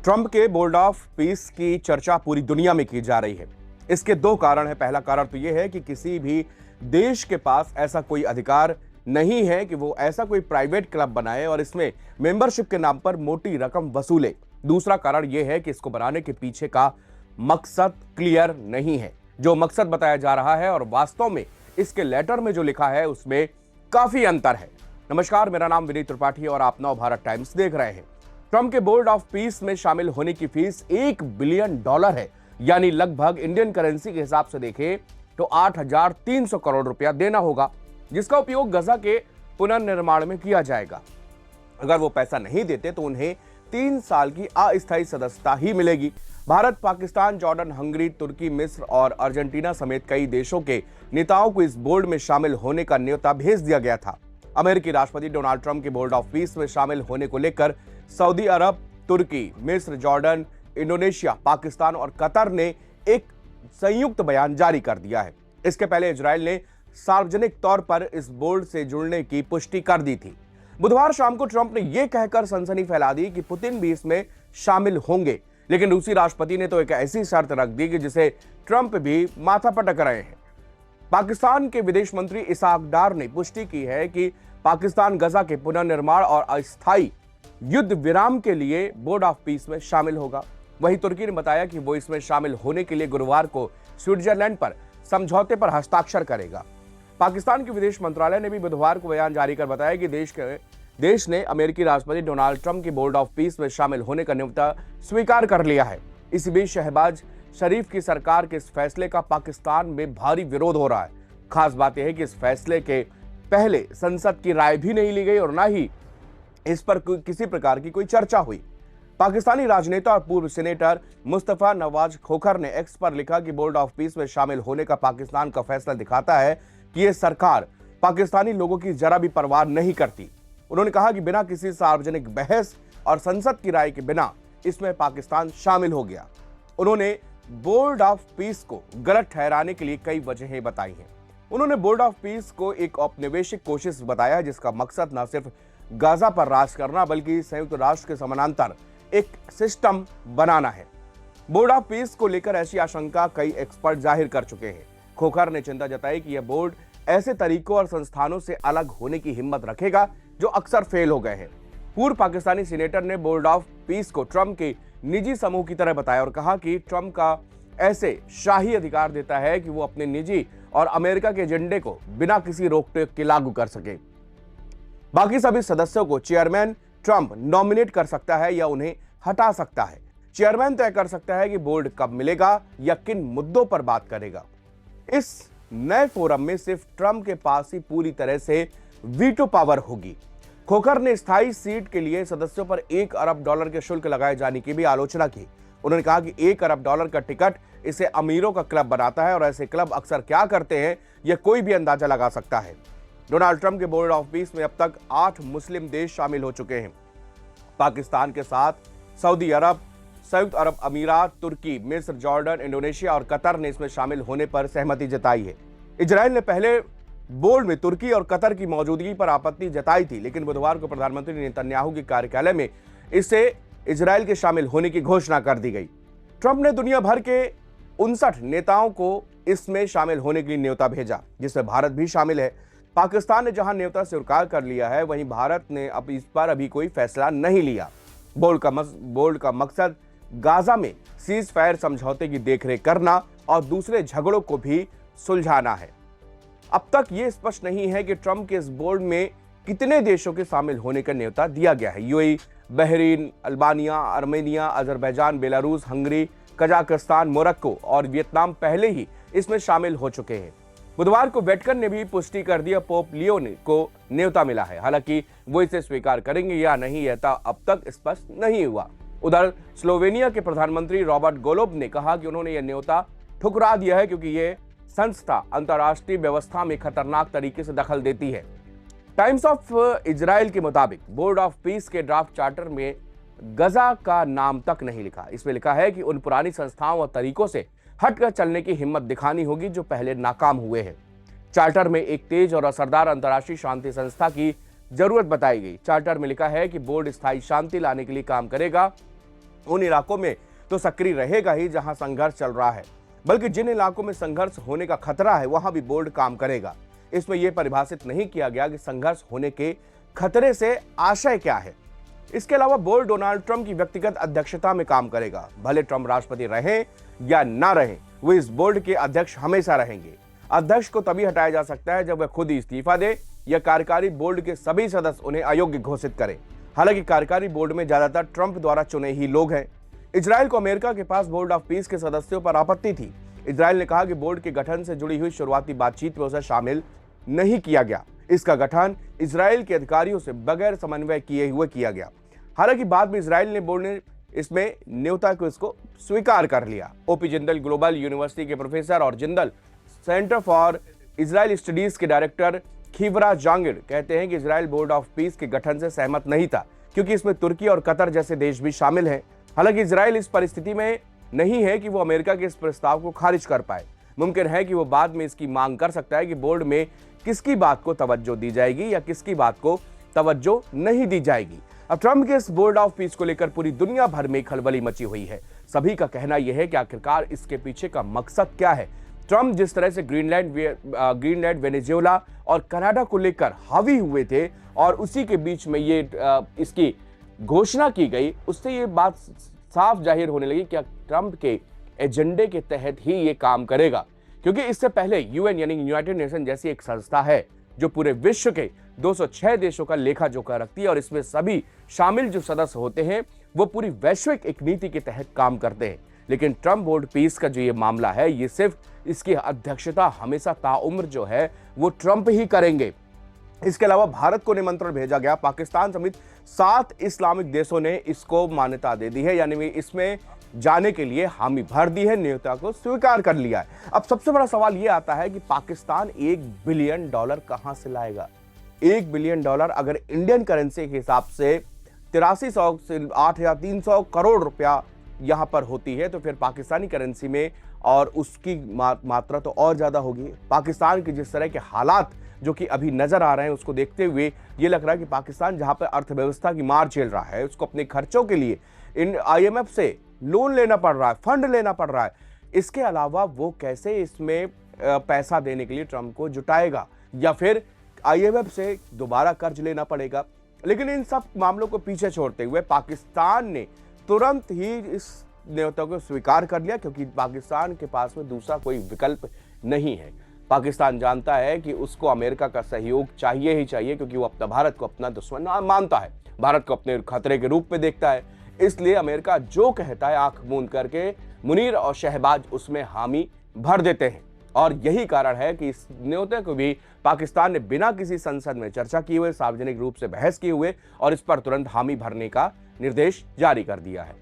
Trump के board of peace की चर्चा पूरी दुनिया में की जा रही है। इसके दो कारण है। पहला कारण तो यह है कि किसी भी देश के पास ऐसा कोई अधिकार नहीं है कि वो ऐसा कोई प्राइवेट क्लब बनाए और इसमें मेंबरशिप के नाम पर मोटी रकम वसूले। दूसरा कारण यह है कि इसको बनाने के पीछे का मकसद क्लियर नहीं है। जो मकसद बताया जा रहा है और वास्तव में इसके लेटर में जो लिखा है उसमें काफी अंतर है। नमस्कार, मेरा नाम विनीत त्रिपाठी और आप नव भारत टाइम्स देख रहे हैं। ट्रंप के बोर्ड ऑफ पीस में शामिल होने की फीस $1 बिलियन है, यानी लगभग इंडियन करेंसी के हिसाब से देखें तो 8,300 करोड़ रुपया देना होगा, जिसका उपयोग गजा के पुनर्निर्माण में किया जाएगा। अगर वो पैसा नहीं देते तो उन्हें 3 साल की अस्थायी सदस्यता ही मिलेगी। भारत, पाकिस्तान, जॉर्डन, हंगरी, तुर्की, मिस्र और अर्जेंटीना समेत कई देशों के नेताओं को इस बोर्ड में शामिल होने का न्योता भेज दिया गया था। अमेरिकी राष्ट्रपति डोनाल्ड ट्रंप के बोर्ड ऑफ पीस में शामिल होने को लेकर सऊदी अरब, तुर्की, मिस्र, जॉर्डन, इंडोनेशिया, पाकिस्तान और कतर ने एक संयुक्त बयान जारी कर दिया है। इसके पहले इजराइल ने सार्वजनिक तौर पर इस बोर्ड से जुड़ने की पुष्टि कर दी थी। बुधवार शाम को ट्रंप ने यह कहकर सनसनी फैला दी कि पुतिन भी इसमें शामिल होंगे, लेकिन रूसी राष्ट्रपति ने तो एक ऐसी शर्त रख दी कि जिसे ट्रंप भी माथा पटक रहे हैं। पाकिस्तान के विदेश मंत्री इसहाक डार ने पुष्टि की है कि पाकिस्तान गजा के पुनर्निर्माण और अस्थायी युद्ध विराम के लिए बोर्ड ऑफ पीस में शामिल होगा। वहीं तुर्की ने बताया कि वो इसमें शामिल होने के लिए गुरुवार को स्विट्जरलैंड पर समझौते पर हस्ताक्षर करेगा। पाकिस्तान के विदेश मंत्रालय ने भी बुधवार को बयान जारी कर बताया कि देश ने अमेरिकी राष्ट्रपति डोनाल्ड ट्रंप के बोर्ड ऑफ पीस में शामिल होने का न्योता स्वीकार कर लिया है। इसी बीच शहबाज शरीफ की सरकार के इस फैसले का पाकिस्तान में भारी विरोध हो रहा है। खास बात यह है कि इस फैसले के पहले संसद की राय भी नहीं ली गई और न ही इस पर किसी प्रकार की कोई चर्चा हुई। पाकिस्तानी राजनेता और पूर्व सीनेटर मुस्तफा नवाज खोखर ने एक्स पर लिखा कि बोर्ड ऑफ पीस में शामिल होने का पाकिस्तान का फैसला दिखाता है कि यह सरकार पाकिस्तानी लोगों की जरा भी परवाह नहीं करती। उन्होंने कहा कि बिना किसी सार्वजनिक बहस और संसद की राय के बिना इसमें पाकिस्तान शामिल हो गया। उन्होंने बोर्ड ऑफ पीस को गलत ठहराने के लिए कई वजहें बताई हैं। उन्होंने बोर्ड ऑफ पीस को एक औपनिवेशिक कोशिश बताया जिसका मकसद न सिर्फ गाजा पर राज करना बल्कि संयुक्त राष्ट्र के समानांतर एक सिस्टम बनाना है। बोर्ड ऑफ पीस को लेकर ऐसी आशंका कई एक्सपर्ट जाहिर कर चुके हैं। खोखर ने चिंता जताई कि यह बोर्ड ऐसे तरीकों और संस्थानों से अलग होने की हिम्मत रखेगा जो अक्सर फेल हो गए हैं। पूर्व पाकिस्तानी सीनेटर ने बोर्ड ऑफ पीस को ट्रंप के निजी समूह की तरह बताया और कहा कि ट्रंप का ऐसे शाही अधिकार देता है कि वो अपने निजी और अमेरिका के एजेंडे को बिना किसी रोक टोक के लागू कर सके। बाकी सभी सदस्यों को चेयरमैन ट्रंप नॉमिनेट कर सकता है या उन्हें हटा सकता है। चेयरमैन तय कर सकता है कि बोर्ड कब मिलेगा या किन मुद्दों पर बात करेगा। इस नए फोरम में सिर्फ ट्रंप के पास ही पूरी तरह से वीटो पावर होगी। खोखर ने स्थायी सीट के लिए सदस्यों पर $1 अरब के शुल्क लगाए जाने की भी आलोचना की। उन्होंने कहा कि $1 अरब का टिकट इसे अमीरों का क्लब बनाता है और ऐसे क्लब अक्सर क्या करते हैं यह कोई भी अंदाजा लगा सकता है। डोनाल्ड ट्रंप के बोर्ड ऑफ पीस में अब तक 8 मुस्लिम देश शामिल हो चुके हैं। पाकिस्तान के साथ सऊदी अरब, संयुक्त अरब अमीरात, तुर्की, मिस्र, जॉर्डन, इंडोनेशिया और कतर ने इसमें शामिल होने पर सहमति जताई है। इजराइल ने पहले बोर्ड में तुर्की और कतर की मौजूदगी पर आपत्ति जताई थी, लेकिन बुधवार को प्रधानमंत्री नेतन्याहू के कार्यालय में इससे इजराइल के शामिल होने की घोषणा कर दी गई। ट्रंप ने दुनिया भर के 59 नेताओं को इसमें शामिल होने के लिए न्योता भेजा, जिसमें भारत भी शामिल है। पाकिस्तान ने जहां न्योता स्वीकार कर लिया है, वहीं भारत ने अब इस पर अभी कोई फैसला नहीं लिया। बोर्ड का मकसद गाजा में सीज फायर समझौते की देखरेख करना और दूसरे झगड़ों को भी सुलझाना है। अब तक यह स्पष्ट नहीं है कि ट्रंप के इस बोर्ड में कितने देशों के शामिल होने का न्योता दिया गया है। UAE, Bahrain, Albania, Armenia, Azerbaijan, Belarus, Hungary, Kazakhstan, Morocco और वियतनाम पहले ही इसमें शामिल हो चुके हैं। बुधवार को वेटिकन ने भी पुष्टि कर दिया पोप लियो को न्योता मिला है। हालांकि वो इसे स्वीकार करेंगे या नहीं यह अब तक स्पष्ट नहीं हुआ। उधर स्लोवेनिया के प्रधानमंत्री रॉबर्ट गोलोब ने कहा कि उन्होंने यह न्योता ठुकरा दिया है क्योंकि यह संस्था अंतर्राष्ट्रीय व्यवस्था में खतरनाक तरीके से दखल देती है। टाइम्स ऑफ इजराइल के मुताबिक बोर्ड ऑफ पीस के ड्राफ्ट चार्टर में गजा का नाम तक नहीं लिखा। इसमें लिखा है कि उन पुरानी संस्थाओं और तरीकों से हटकर चलने की हिम्मत दिखानी होगी जो पहले नाकाम हुए हैं। चार्टर में एक तेज और असरदार अंतर्राष्ट्रीय शांति संस्था की जरूरत बताई गई। चार्टर में लिखा है कि बोर्ड स्थायी शांति लाने के लिए काम करेगा उन इलाकों में तो सक्रिय रहेगा ही जहां संघर्ष चल रहा है, बल्कि जिन इलाकों में संघर्ष होने का खतरा है वहां भी बोर्ड काम करेगा। इसमें यह परिभाषित नहीं किया गया कि संघर्ष होने के खतरे से आशय क्या है। इसके अलावा बोर्ड डोनाल्ड ट्रंप की व्यक्तिगत अध्यक्षता में काम करेगा। भले ट्रंप राष्ट्रपति रहें या ना रहें, वो इस बोर्ड के अध्यक्ष हमेशा रहेंगे। अध्यक्ष को तभी हटाया जा सकता है जब वह खुद ही इस्तीफा दे या कार्यकारी बोर्ड के सभी सदस्य उन्हें अयोग्य घोषित करें। हालांकि कार्यकारी बोर्ड में ज्यादातर ट्रंप द्वारा चुने ही लोग हैं। इजराइल को अमेरिका के पास बोर्ड ऑफ पीस के सदस्यों पर आपत्ति थी। इजराइल ने कहा कि बोर्ड के गठन से जुड़ी हुई शुरुआती बातचीत में उसे शामिल नहीं किया गया। इसका गठन इजराइल के अधिकारियों से बगैर समन्वय किए हुए किया गया। हालांकि बाद में इजराइल ने बोर्ड ने इसमें न्योता को इसको स्वीकार कर लिया। ओपी जिंदल ग्लोबल यूनिवर्सिटी के प्रोफेसर और Jindal centre for Israel studies के डायरेक्टर खीवरा जांगिर कहते हैं कि इजराइल बोर्ड ऑफ पीस के गठन से सहमत नहीं था, क्योंकि इसमें तुर्की और कतर जैसे देश भी शामिल हैं। हालांकि इजराइल इस परिस्थिति में नहीं है कि वो अमेरिका के इस प्रस्ताव को खारिज कर पाए। मुमकिन है कि वो बाद में इसकी मांग कर सकता है कि बोर्ड में किसकी बात को तवज्जो दी जाएगी या किसकी बात को तवज्जो नहीं दी जाएगी। अब ट्रंप के इस बोर्ड ऑफ पीस को लेकर पूरी दुनिया भर में खलबली मची हुई है। सभी का कहना यह है कि आखिरकार इसके पीछे का मकसद क्या है। ट्रंप जिस तरह से ग्रीनलैंड, वेनेजुएला और कनाडा को लेकर हावी हुए थे और उसी के बीच में ये इसकी घोषणा की गई, उससे ये बात साफ जाहिर होने लगी कि ट्रंप के एजेंडे के तहत ही ये काम करेगा। क्योंकि इससे पहले यूएन यानी यूनाइटेड नेशन जैसी एक संस्था है जो पूरे विश्व के 206 देशों का लेखा जोखा रखती है और इसमें सभी शामिल जो सदस्य होते हैं वो पूरी वैश्विक एक नीति के तहत काम करते हैं। लेकिन ट्रंप बोर्ड पीस का जो ये मामला है, ये सिर्फ इसकी अध्यक्षता हमेशा ताउम्र जो है वो ट्रंप ही करेंगे। इसके अलावा भारत को निमंत्रण भेजा गया। पाकिस्तान समेत 7 इस्लामिक देशों ने इसको मान्यता दे दी है, यानी इसमें जाने के लिए हामी भर दी है, नियोक्ता को स्वीकार कर लिया है। अब सबसे बड़ा सवाल यह आता है कि पाकिस्तान $1 बिलियन कहां से लाएगा। $1 बिलियन अगर इंडियन करेंसी के हिसाब से 8300 से 8300 करोड़ रुपया यहां पर होती है, तो फिर पाकिस्तानी करेंसी में और उसकी मात्रा तो और ज्यादा होगी। पाकिस्तान के जिस तरह के हालात जो कि अभी नजर आ रहे हैं, उसको देखते हुए ये लग रहा है कि पाकिस्तान जहां पर अर्थव्यवस्था की मार झेल रहा है, उसको अपने खर्चों के लिए इन IMF से लोन लेना पड़ रहा है, फंड लेना पड़ रहा है। इसके अलावा वो कैसे इसमें पैसा देने के लिए ट्रंप को जुटाएगा, या फिर IMF से दोबारा कर्ज लेना पड़ेगा। लेकिन इन सब मामलों को पीछे छोड़ते हुए पाकिस्तान ने तुरंत ही इस न्योता को स्वीकार कर लिया, क्योंकि पाकिस्तान के पास में दूसरा कोई विकल्प नहीं है। पाकिस्तान जानता है कि उसको अमेरिका का सहयोग चाहिए ही चाहिए, क्योंकि वो अपना भारत को अपना दुश्मन मानता है, भारत को अपने खतरे के रूप में देखता है। इसलिए अमेरिका जो कहता है आंख मूंद करके मुनीर और शहबाज उसमें हामी भर देते हैं। और यही कारण है कि इस न्योते को भी पाकिस्तान ने बिना किसी संसद में चर्चा किए हुए, सार्वजनिक रूप से बहस किए हुए और इस पर तुरंत हामी भरने का निर्देश जारी कर दिया है।